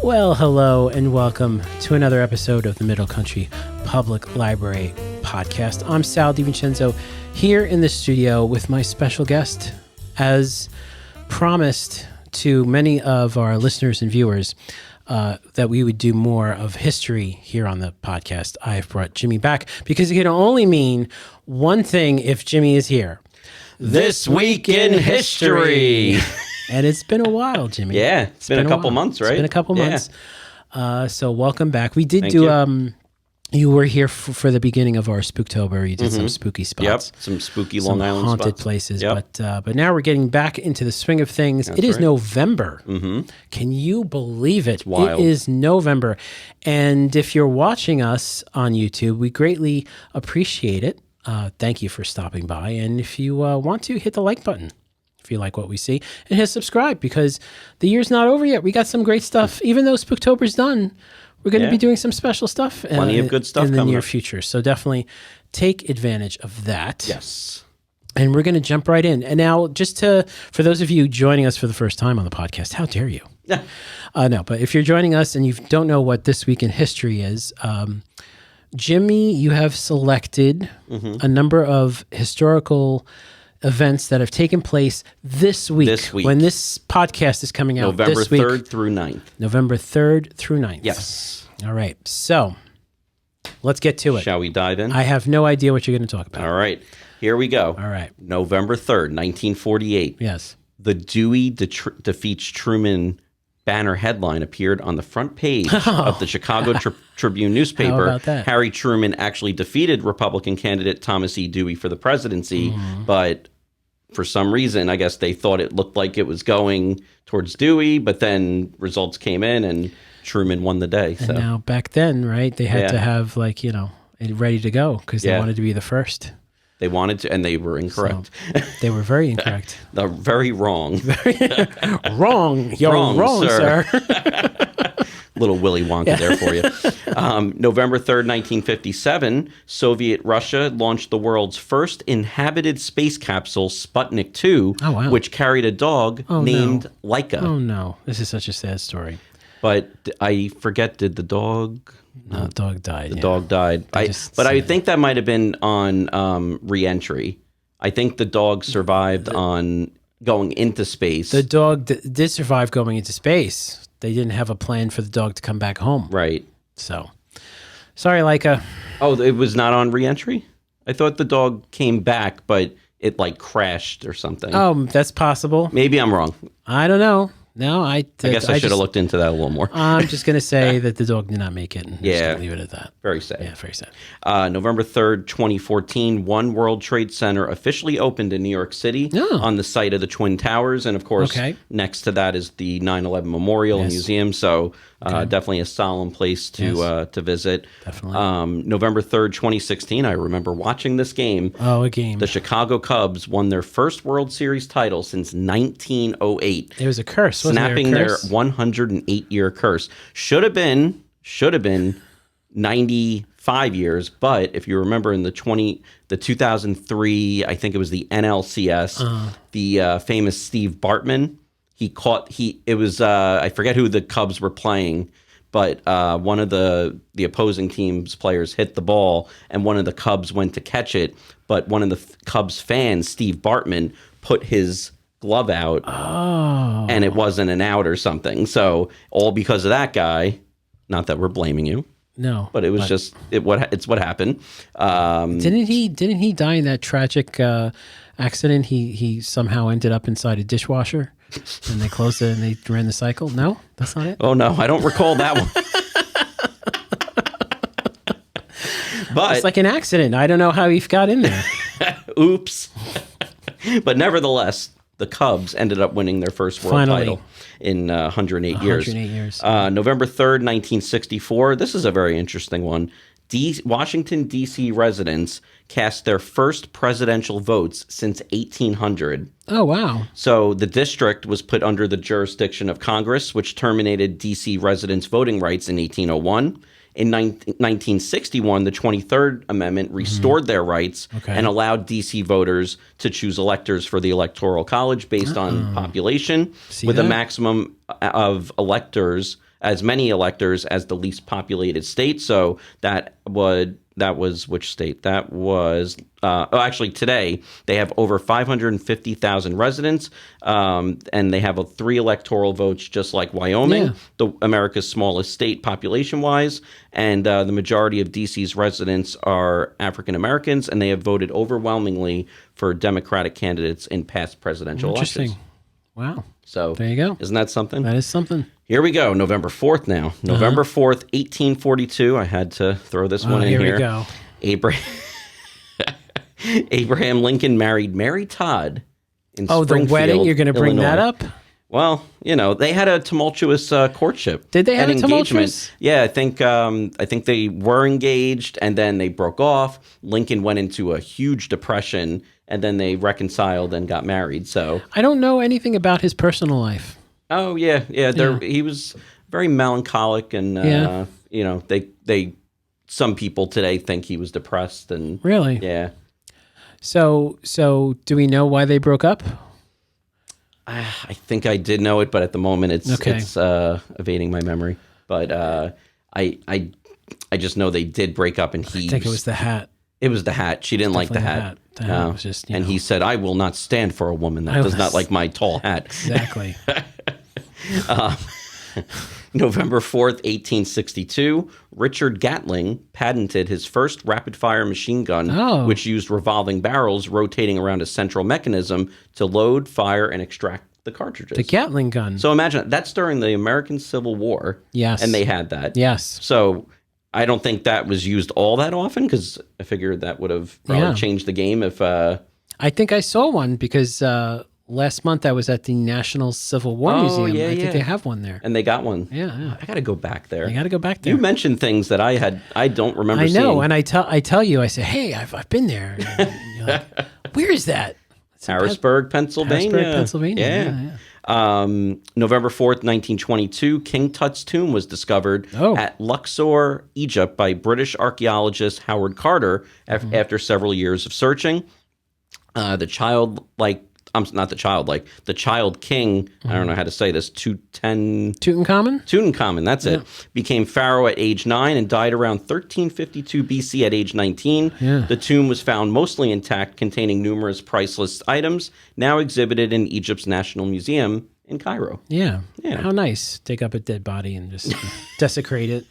Well, hello and welcome to another episode of the Middle Country Public Library podcast. I'm Sal DiVincenzo here in the studio with my special guest. As promised to many of our listeners and viewers that we would do more of history here on the podcast, I've brought Jimmy back because it can only mean one thing if Jimmy is here. This Week in History. And it's been a while, Jimmy. Yeah, it's been a couple months, right? It's been a couple months. So welcome back. We did Thank do, you. You were here for the beginning of our Spooktober. You did some spooky spots. Yep, some spooky some Long Island haunted spots. places. Yep. But now we're getting back into the swing of things. It is right. November. Mm-hmm. Can you believe it? It's wild. It is November. And if you're watching us on YouTube, we greatly appreciate it. Thank you for stopping by. And if you want to, hit the like button if you like what we see, and hit subscribe because the year's not over yet. We got some great stuff. Even though Spooktober's done, we're going to be doing some special stuff. Plenty of good stuff in the coming near up. future. So definitely take advantage of that. Yes. And we're going to jump right in. And now, for those of you joining us for the first time on the podcast, how dare you? No, but if you're joining us and you don't know what This Week in History is, Jimmy, you have selected a number of historical events that have taken place this week. When this podcast is coming out November this week. 3rd through 9th. November 3rd through 9th. Yes. All right. So let's get to it. Shall we dive in? I have no idea what you're going to talk about. All right. Here we go. All right. November 3rd, 1948. Yes. The Dewey defeats Truman banner headline appeared on the front page of the Chicago Tribune newspaper. How about that? Harry Truman actually defeated Republican candidate Thomas E. Dewey for the presidency, but for some reason, I guess they thought it looked like it was going towards Dewey, but then results came in and Truman won the day. And now back then, right, they had to have it ready to go because they wanted to be the first. They wanted to, and they were incorrect. So, they were very incorrect. They're very wrong. Wrong. You're wrong, sir. Little Willy Wonka there for you. November 3rd, 1957, Soviet Russia launched the world's first inhabited space capsule, Sputnik 2, which carried a dog named Laika. Oh, no. This is such a sad story. But I forget, did the dog... No, the dog died. The dog died. I think that might have been on re-entry. I think the dog survived on going into space. The dog did survive going into space. They didn't have a plan for the dog to come back home. Right. So, sorry, Laika. Oh, it was not on re-entry? I thought the dog came back, but it crashed or something. Oh, that's possible. Maybe I'm wrong. I don't know. No, I guess I should have looked into that a little more. I'm just going to say that the dog did not make it. And just leave it at that. Very sad. Yeah, very sad. November 3rd, 2014, One World Trade Center officially opened in New York City on the site of the Twin Towers. And of course, next to that is the 9/11 Memorial Museum. So definitely a solemn place to visit. Definitely. November 3rd, 2016, I remember watching this game. Oh, a game. The Chicago Cubs won their first World Series title since 1908. It was a curse. Snapping their 108-year curse. Should have been 95 years, but if you remember in the 2003, I think it was the NLCS, the famous Steve Bartman, I forget who the Cubs were playing, but one of the opposing team's players hit the ball and one of the Cubs went to catch it, but one of the Cubs fans, Steve Bartman, put his glove out and it wasn't an out or something. So all because of that guy, not that we're blaming you. No. But it was it's what happened. Didn't he die in that tragic accident? He somehow ended up inside a dishwasher and they closed it and they ran the cycle? No? That's not it? Oh no, I don't recall that one. But it's like an accident. I don't know how he got in there. Oops. But nevertheless, the Cubs ended up winning their first world title in 108 years. 108 years. November 3rd, 1964. This is a very interesting one. Washington, D.C. residents cast their first presidential votes since 1800. Oh, wow. So the district was put under the jurisdiction of Congress, which terminated D.C. residents' voting rights in 1801. In 1961, the 23rd Amendment restored their rights and allowed D.C. voters to choose electors for the Electoral College based on population, with a maximum of electors as many electors as the least populated state. So that was which state? That was actually today they have over 550,000 residents, and they have 3 electoral votes, just like Wyoming, America's smallest state population-wise. And the majority of DC's residents are African Americans, and they have voted overwhelmingly for Democratic candidates in past presidential elections. Wow. So there you go. Isn't that something? That is something. Here we go. November 4th now. November 4th, 1842. I had to throw this one in here. Here we go. Abraham Lincoln married Mary Todd in Springfield, the wedding? You're going to bring that up? Well, they had a tumultuous courtship. Did they have a tumultuous? Yeah, I think they were engaged, and then they broke off. Lincoln went into a huge depression, and then they reconciled and got married. So I don't know anything about his personal life. Oh yeah. He was very melancholic, and they some people today think he was depressed, and really, yeah. So do we know why they broke up? I think I did know it, but at the moment it's evading my memory. But I just know they did break up, and I think it was the hat. It was the hat. She didn't like the hat. The hat was just, and he said, "I will not stand for a woman that does not like my tall hat." Exactly. November 4th, 1862, Richard Gatling patented his first rapid-fire machine gun, which used revolving barrels rotating around a central mechanism to load, fire, and extract the cartridges. The Gatling gun. So imagine, that's during the American Civil War. Yes. And they had that. Yes. So I don't think that was used all that often, because I figured that would have probably changed the game if... I think I saw one because... last month I was at the National Civil War Museum. I think they have one there. And they got one. Yeah. I got to go back there. You got to go back there. You mentioned things that I don't remember seeing. I know, and I tell you, I say, hey, I've been there. And you're like, where is that? Harrisburg, Pennsylvania. Yeah. November 4th, 1922, King Tut's tomb was discovered at Luxor, Egypt by British archaeologist Howard Carter after several years of searching. The Child King, I don't know how to say this, Tutankhamun, that's it, became pharaoh at age 9 and died around 1352 BC at age 19. Yeah. The tomb was found mostly intact, containing numerous priceless items, now exhibited in Egypt's National Museum in Cairo. Yeah. How nice. Take up a dead body and just desecrate it.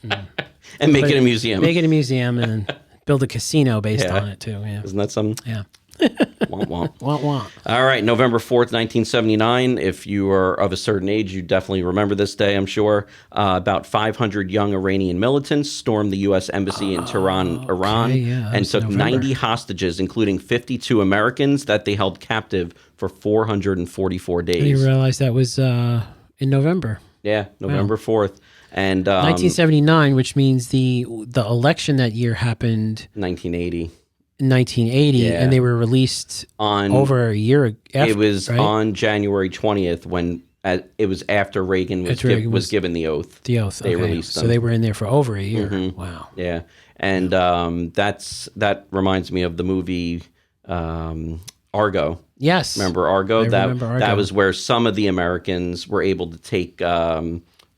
And make it a museum. Make it a museum and build a casino based on it, too. Yeah. Isn't that something? Yeah. Womp womp. Womp womp. All right, November 4th, 1979. If you are of a certain age, you definitely remember this day, I'm sure. About 500 young Iranian militants stormed the U.S. Embassy in Tehran, Iran, and took 90 hostages, including 52 Americans that they held captive for 444 days. I didn't realize that was in November. Yeah, November 4th. And 1979, which means the election that year happened 1980. 1980, and they were released on over a year after. It was on January 20th when it was after Reagan was given the oath. The oath. They released them. So they were in there for over a year. Mm-hmm. Wow. Yeah, and that reminds me of the movie Argo. Yes. Remember Argo? I remember Argo. That was where some of the Americans were able to take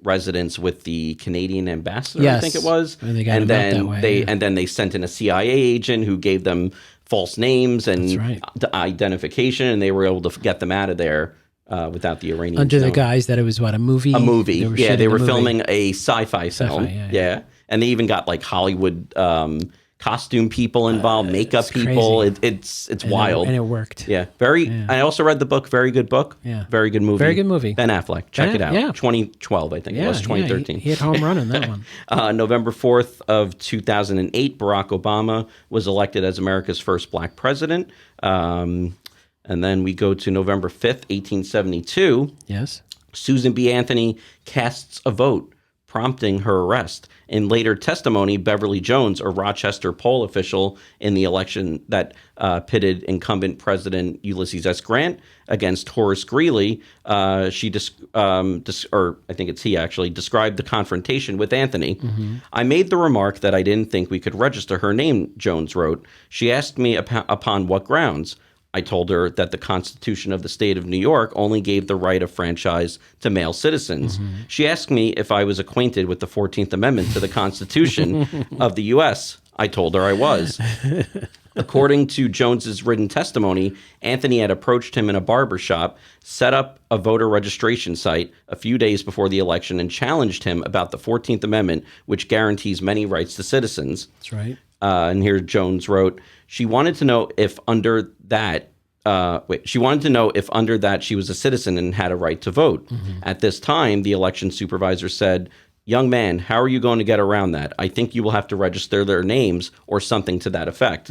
residence with the Canadian ambassador, I think it was, and then they sent in a CIA agent who gave them false names and identification, and they were able to get them out of there without the Iranians under knowing. The guise that it was a movie. A movie, they were filming a sci-fi film, and they even got like Hollywood costume people involved, makeup people. It's wild, and it worked. Yeah, I also read the book. Very good book. Yeah, very good movie. Very good movie. Ben Affleck. Check it out. Yeah, 2012, I think it was 2013. He hit home run on that one. November 4th of 2008, Barack Obama was elected as America's first black president. And then we go to November 5th, 1872. Yes. Susan B. Anthony casts a vote, prompting her arrest. In later testimony, Beverly Jones, a Rochester poll official in the election that pitted incumbent President Ulysses S. Grant against Horace Greeley, I think it's he actually, described the confrontation with Anthony. Mm-hmm. I made the remark that I didn't think we could register her name, Jones wrote. She asked me upon what grounds. I told her that the Constitution of the state of New York only gave the right of franchise to male citizens. She asked me if I was acquainted with the 14th Amendment to the Constitution of the U.S. I told her I was. According to Jones's written testimony, Anthony had approached him in a barber shop, set up a voter registration site a few days before the election, and challenged him about the 14th Amendment, which guarantees many rights to citizens. That's right. And here Jones wrote, she wanted to know if under that she wanted to know if under that she was a citizen and had a right to vote. At this time, the election supervisor said, "Young man, how are you going to get around that? I think you will have to register their names," or something to that effect.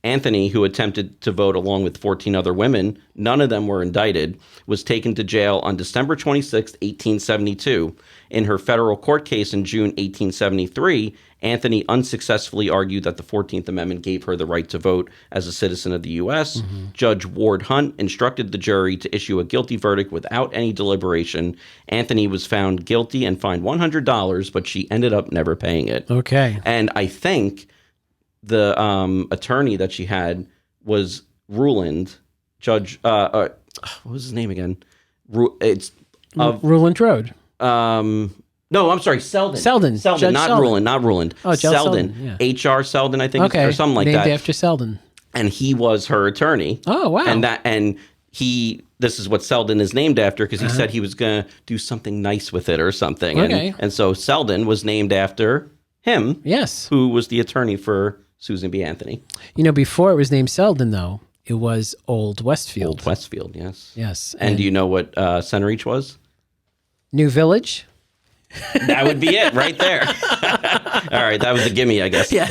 Anthony, who attempted to vote along with 14 other women, none of them were indicted, was taken to jail on December 26, 1872. In her federal court case in June 1873, Anthony unsuccessfully argued that the 14th Amendment gave her the right to vote as a citizen of the U.S. Judge Ward Hunt instructed the jury to issue a guilty verdict without any deliberation. Anthony was found guilty and fined $100, but she ended up never paying it. Okay. And I think the attorney that she had was Ruland, Judge. What was his name again? It's Ruland Road. No, I'm sorry, Selden. Selden. Judge not Selden. Ruland, not Ruland. Oh, Judge Selden. Selden, H.R. Selden, I think, Okay. or something like Named that. after Selden. And he was her attorney. Oh, wow. This is what Selden is named after because he said he was going to do something nice with it or something. Okay. And so Selden was named after him. Yes. Who was the attorney for Susan B. Anthony. You know, before it was named Selden, though, it was Old Westfield. Old Westfield, yes. Yes. And do you know what Center Each was? New Village? That would be it right there. All right, that was a gimme, I guess. Yeah.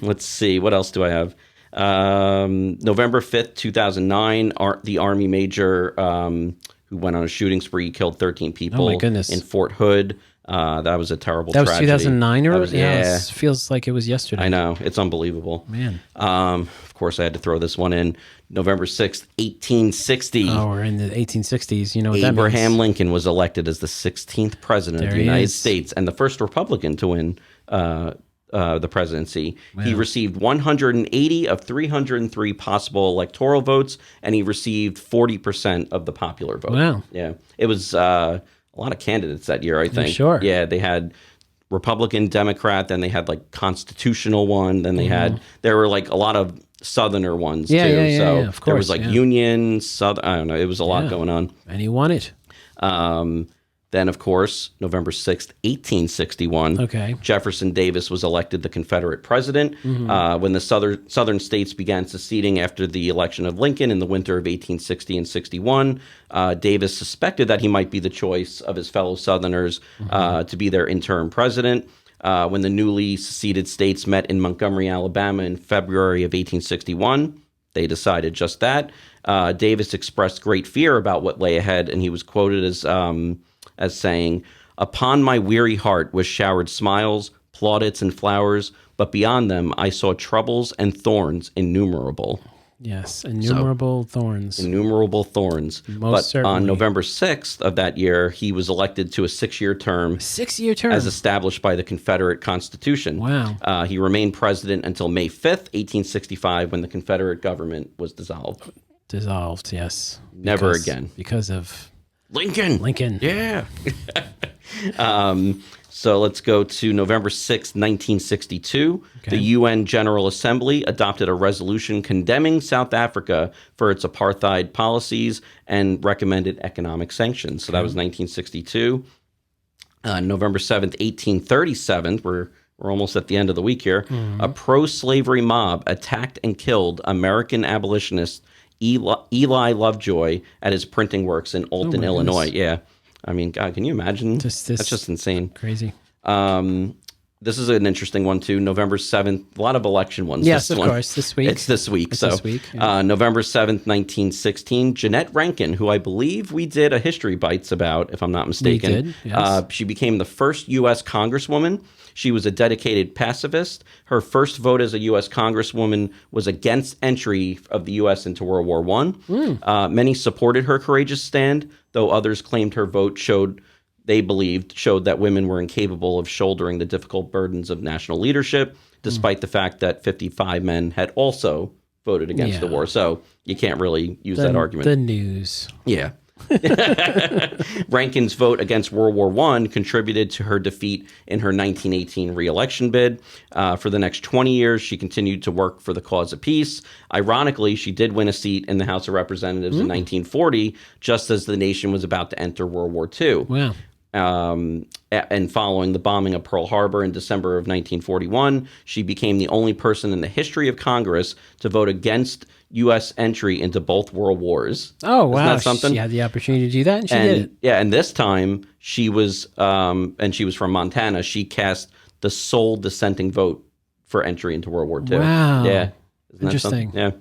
Let's see. What else do I have? November 5th, 2009, the Army major who went on a shooting spree, killed 13 people Oh, my goodness. in Fort Hood. That was a terrible That was tragedy. 2009? That was, yeah. It feels like it was yesterday. I know. It's unbelievable. Man. Of course, I had to throw this one in. November 6th, 1860. Oh, we're in the 1860s. You know what Abraham that means. Lincoln was elected as the 16th president of There the he United is. States and the first Republican to win the presidency. He received 180 of 303 possible electoral votes, and he received 40% of the popular vote. Wow. Yeah. It was a lot of candidates that year, I think. sure. Yeah, they had Republican, Democrat, then they had like constitutional one, then they had, there were like a lot of Southerner ones Yeah, too. yeah, so yeah, of there was course, like yeah. Union, Southern, I don't know, it was a lot going on. And he won it. Then, of course, November 6th, 1861, Okay. Jefferson Davis was elected the Confederate president. When the southern states began seceding after the election of Lincoln in the winter of 1860 and 61, Davis suspected that he might be the choice of his fellow Southerners to be their interim president. When the newly seceded states met in Montgomery, Alabama in February of 1861, they decided just that. Davis expressed great fear about what lay ahead, and he was quoted as saying, "Upon my weary heart was showered smiles, plaudits, and flowers, but beyond them I saw troubles and thorns innumerable." Yes. Innumerable thorns. Innumerable thorns. But certainly. on November 6th of that year, he was elected to a 6-year term 6-year term. as established by the Confederate Constitution. Wow. He remained president until May 5th, 1865, when the Confederate government was dissolved. Dissolved, yes. Never again. Because of Lincoln. Lincoln. Yeah. So let's go to November 6, 1962. Okay. The UN General Assembly adopted a resolution condemning South Africa for its apartheid policies and recommended economic sanctions. So that was 1962. November 7th, 1837, we're almost at the end of the week here, a pro-slavery mob attacked and killed American abolitionist Eli Lovejoy at his printing works in Alton, my Illinois. goodness. Yeah. I mean, God, can you imagine? This- That's just insane. Crazy. This is an interesting one, too. November 7th, a lot of election ones. Yes, this of one. course. This week. It's this week. It's so, this week, yeah. November 7th, 1916, Jeanette Rankin, who I believe we did a History Bites about, if I'm not mistaken. did, yes. She became the first U.S. Congresswoman. She was a dedicated pacifist. Her first vote as a U.S. Congresswoman was against entry of the U.S. into World War I. Many supported her courageous stand, though others claimed her vote showed that women were incapable of shouldering the difficult burdens of national leadership, despite the fact that 55 men had also voted against the war. So you can't really use that argument. The news. Yeah. Rankin's vote against World War I contributed to her defeat in her 1918 re-election bid. For the next 20 years, she continued to work for the cause of peace. Ironically, she did win a seat in the House of Representatives in 1940, just as the nation was about to enter World War II. Wow. And following the bombing of Pearl Harbor in December of 1941, she became the only person in the history of Congress to vote against U.S. entry into both world wars. Oh, wow. Isn't that something? She had the opportunity to do that, and she did it. Yeah, and this time she was, and she was from Montana, she cast the sole dissenting vote for entry into World War II. Wow. Yeah. Interesting. Yeah.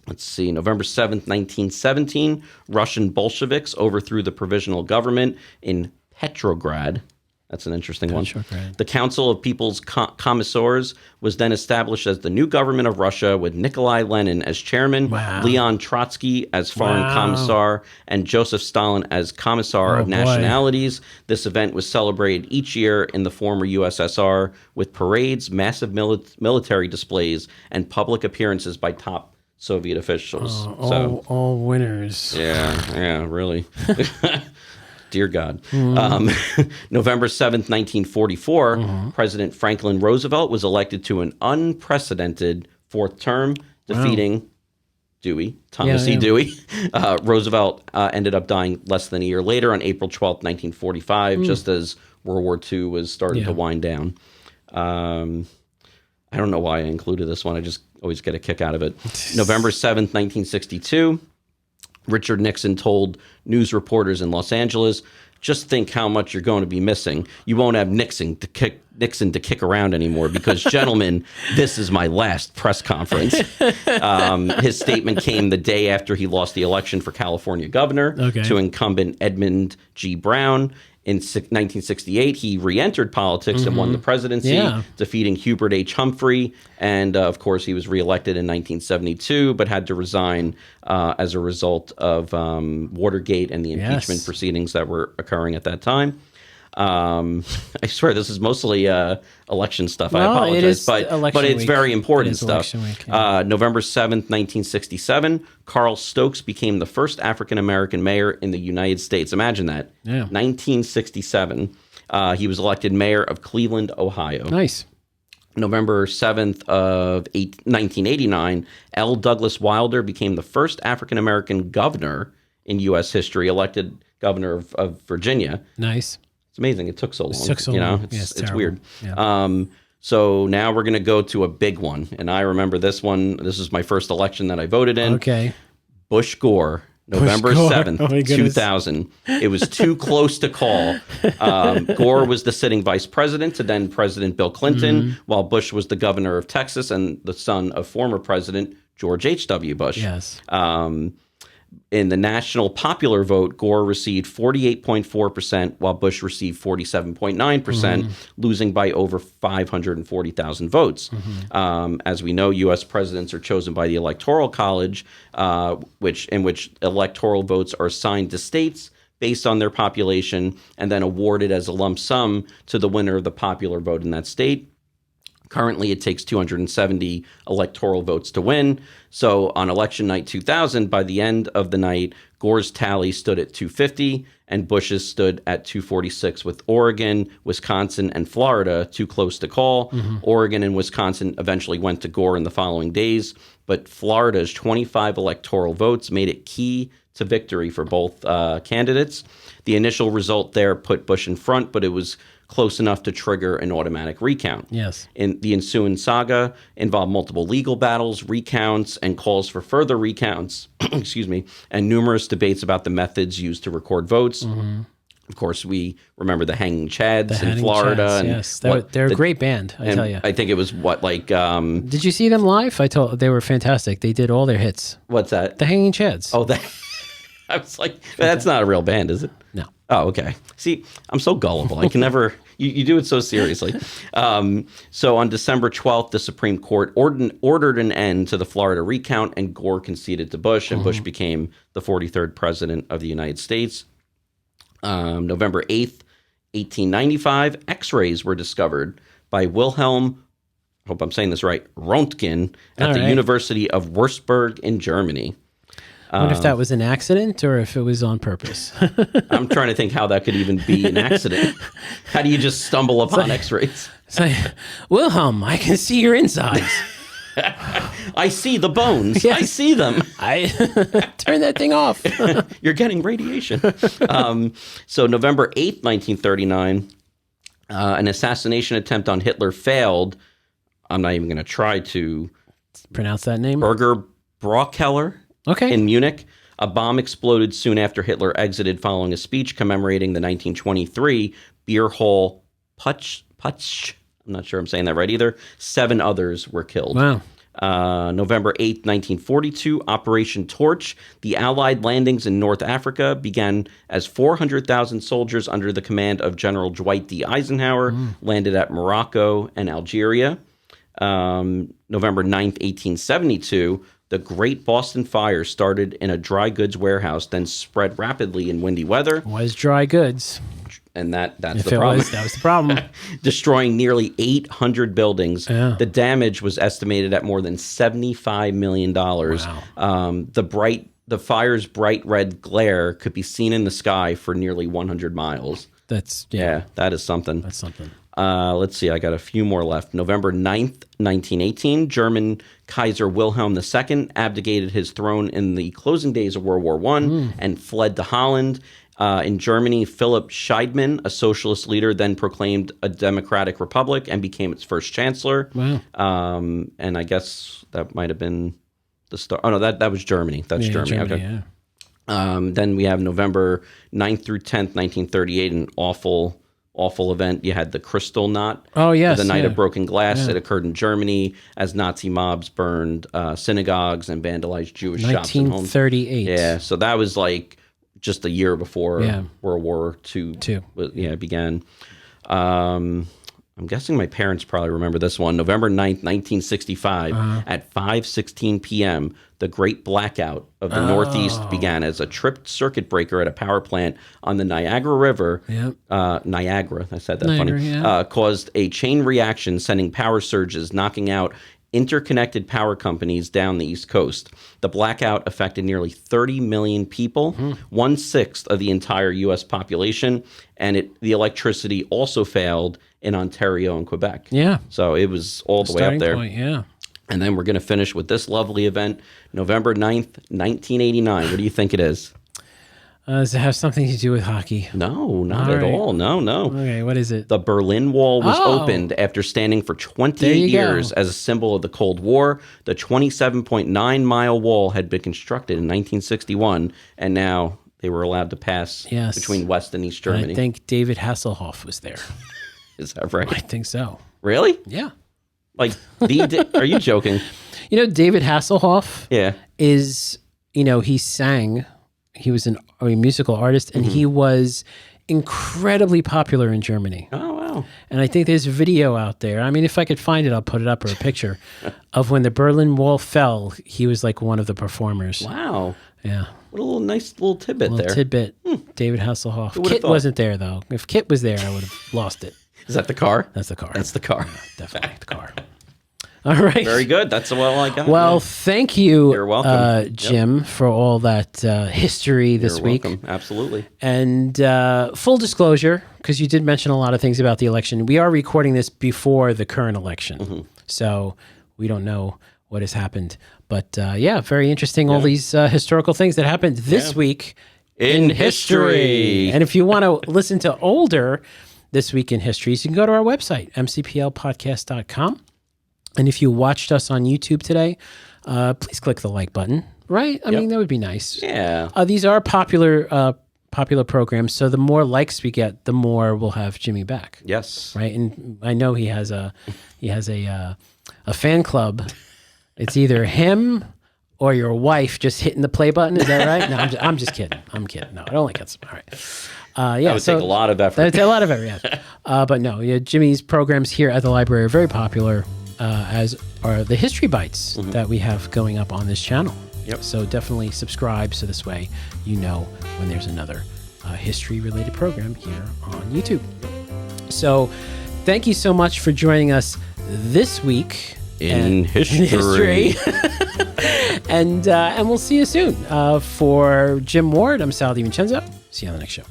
Let's see, November 7th, 1917, Russian Bolsheviks overthrew the provisional government in Petrograd. That's an interesting one. The Council of People's Commissars was then established as the new government of Russia, with Nikolai Lenin as chairman, Leon Trotsky as foreign commissar, and Joseph Stalin as commissar of nationalities. This event was celebrated each year in the former USSR with parades, massive military displays, and public appearances by top Soviet officials. All winners. Yeah, really. Dear God. November 7th, 1944, President Franklin Roosevelt was elected to an unprecedented fourth term, defeating Thomas E. Dewey. Roosevelt ended up dying less than a year later on April 12th, 1945, just as World War II was starting to wind down. I don't know why I included this one. I just always get a kick out of it. November 7th, 1962. Richard Nixon told news reporters in Los Angeles, just think how much you're going to be missing. You won't have Nixon to kick around anymore because, gentlemen, this is my last press conference. His statement came the day after he lost the election for California governor to incumbent Edmund G. Brown. In 1968, he re-entered politics and won the presidency, defeating Hubert H. Humphrey. And, of course, he was reelected in 1972, but had to resign as a result of Watergate and the impeachment proceedings that were occurring at that time. I swear this is mostly election stuff. I apologize, but it's very important stuff. November 7th, 1967, Carl Stokes became the first African-American mayor in the United States. Imagine that. 1967. He was elected mayor of Cleveland, Ohio. Nice. November 7th of 1989, L. Douglas Wilder became the first African-American governor in U.S. history, elected governor of Virginia. Nice. It's amazing. It took so long. It's weird. Yeah. So now we're going to go to a big one. And I remember this one. This is my first election that I voted in. Okay. Bush Gore, November 7th, 2000. It was too close to call. Gore was the sitting vice president to then President Bill Clinton, while Bush was the governor of Texas and the son of former President George H.W. Bush. Yes. In the national popular vote, Gore received 48.4%, while Bush received 47.9%, losing by over 540,000 votes. As we know, U.S. presidents are chosen by the Electoral College, in which electoral votes are assigned to states based on their population and then awarded as a lump sum to the winner of the popular vote in that state. Currently, it takes 270 electoral votes to win. So on election night 2000, by the end of the night, Gore's tally stood at 250 and Bush's stood at 246, with Oregon, Wisconsin, and Florida too close to call. Oregon and Wisconsin eventually went to Gore in the following days, but Florida's 25 electoral votes made it key to victory for both candidates. The initial result there put Bush in front, but it was close enough to trigger an automatic recount. Yes. In the ensuing saga involved multiple legal battles, recounts, and calls for further recounts, and numerous debates about the methods used to record votes. Of course, we remember the Hanging Chads in Florida. Chads, yes, they're a great band, I tell you. I think it was Did you see them live? They were fantastic. They did all their hits. What's that? The Hanging Chads. Oh, that. I was like, that's not a real band, is it? No. Oh, okay. See, I'm so gullible. I can never, you do it so seriously. So on December 12th, the Supreme Court ordered an end to the Florida recount, and Gore conceded to Bush, and Bush became the 43rd president of the United States. November 8th, 1895, X-rays were discovered by Wilhelm hope I'm saying this right, Röntgen at All the right. University of Würzburg in Germany. I wonder if that was an accident or if it was on purpose. I'm trying to think how that could even be an accident. How do you just stumble upon x-rays? It's like, Wilhelm, I can see your insides. I see the bones. Yes. I see them. I turn that thing off. You're getting radiation. So November 8th, 1939, an assassination attempt on Hitler failed. I'm not even going to try to Pronounce that name. Burger Braukeller Okay. in Munich. A bomb exploded soon after Hitler exited following a speech commemorating the 1923 beer hall putsch. I'm not sure I'm saying that right either. 7 others were killed. Wow. November 8th, 1942, Operation Torch. The Allied landings in North Africa began as 400,000 soldiers under the command of General Dwight D. Eisenhower landed at Morocco and Algeria. November 9th, 1872, the Great Boston Fire started in a dry goods warehouse, then spread rapidly in windy weather. Was dry goods. And that's If the it problem. was, that was the problem. Destroying nearly 800 buildings. Yeah. The damage was estimated at more than $75 million. Wow. The fire's bright red glare could be seen in the sky for nearly 100 miles. That's Yeah, that is something. That's something. Let's see, I got a few more left. November 9th, 1918, German Kaiser Wilhelm II abdicated his throne in the closing days of World War I and fled to Holland. In Germany, Philipp Scheidmann, a socialist leader, then proclaimed a democratic republic and became its first chancellor. Wow. And I guess that might have been the start. Oh, no, that was Germany. That's Yeah, Germany. Okay. Yeah. Then we have November 9th through 10th, 1938, an awful event. You had the Kristallnacht. Oh, yes. The Night yeah. of Broken Glass. It occurred in Germany as Nazi mobs burned synagogues and vandalized Jewish shops and homes. 1938. Yeah, so that was like just a year before Yeah. World War II began. I'm guessing my parents probably remember this one. November 9th, 1965, at 5:16 p.m., the Great Blackout of the Northeast began as a tripped circuit breaker at a power plant on the Niagara River. Yep. Niagara, I said that Niagara, funny. yeah. Caused a chain reaction, sending power surges, knocking out interconnected power companies down the East Coast. The blackout affected nearly 30 million people, 1/6 of the entire U.S. population, and the electricity also failed in Ontario and Quebec. Yeah. So it was all the way up Starting there. point, yeah. And then we're going to finish with this lovely event, November 9th, 1989. What do you think it is? Does it have something to do with hockey? No, not All at right. all. No. Okay, what is it? The Berlin Wall was Oh. opened after standing for 28 There you go. years as a symbol of the Cold War. The 27.9-mile wall had been constructed in 1961, and now they were allowed to pass Yes. between West and East I Germany. think David Hasselhoff was there. Is that right? I think so. Really? Yeah. Like, are you joking? You know, David Hasselhoff Yeah. is, he sang, he was a musical artist, and he was incredibly popular in Germany. Oh, wow. And I think there's a video out there. I mean, if I could find it, I'll put it up, or a picture of when the Berlin Wall fell. He was like one of the performers. Wow. Yeah. What a nice little tidbit Little there. tidbit. David Hasselhoff. would've Kit thought? wasn't there, though. If Kit was there, I would have lost it. Is that the car? That's the car. That's the car. Definitely the car. All right. Very good. That's all I got. Well, Yeah. thank you, You're welcome. Jim, for all that history this You're week. welcome. Absolutely. And full disclosure, because you did mention a lot of things about the election, we are recording this before the current election. So we don't know what has happened. But very interesting, all these historical things that happened this week In history. And if you want to listen to older This Week in Histories, you can go to our website, mcplpodcast.com. And if you watched us on YouTube today, please click the like button, right? I mean, that would be nice. Yeah. These are popular programs, so the more likes we get, the more we'll have Jimmy back, Yes. right? And I know he has a fan club. It's either him or your wife just hitting the play button. Is that right? No, I'm just kidding. I'm kidding. No, it only gets all right. That would take a lot of effort. That's a lot of effort, yeah. But no, Jimmy's programs here at the library are very popular, as are the History Bites that we have going up on this channel. Yep. So definitely subscribe, so this way you know when there's another history-related program here on YouTube. So thank you so much for joining us this week in history. And we'll see you soon. For Jim Ward, I'm Sal DiVincenzo. See you on the next show.